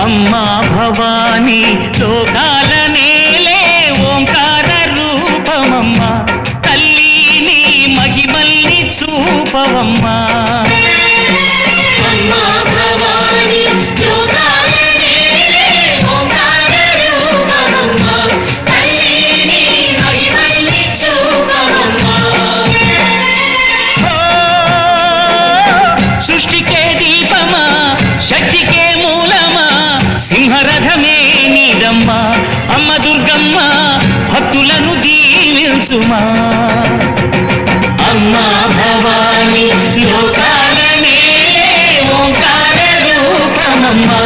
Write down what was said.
అమ్మా భవానీ లోకాల నేలే ఓంకార రూపమమ్మా తల్లి నీ మహిమల్ని చూపవమ్మా అమ్మా భవానీ లోకాల నేలే ఓంకార రూపమమ్మా తల్లి నీ మహిమల్ని చూపవమ్మా సృష్టికే దీపమా శక్తికే మూలమా సింహరథమే నీదమ్మా అమ్మ దుర్గమ్మ భక్తులను దీవించుమా అమ్మా భవానీ లోకాల నేలే ఓంకార రూపమమ్మా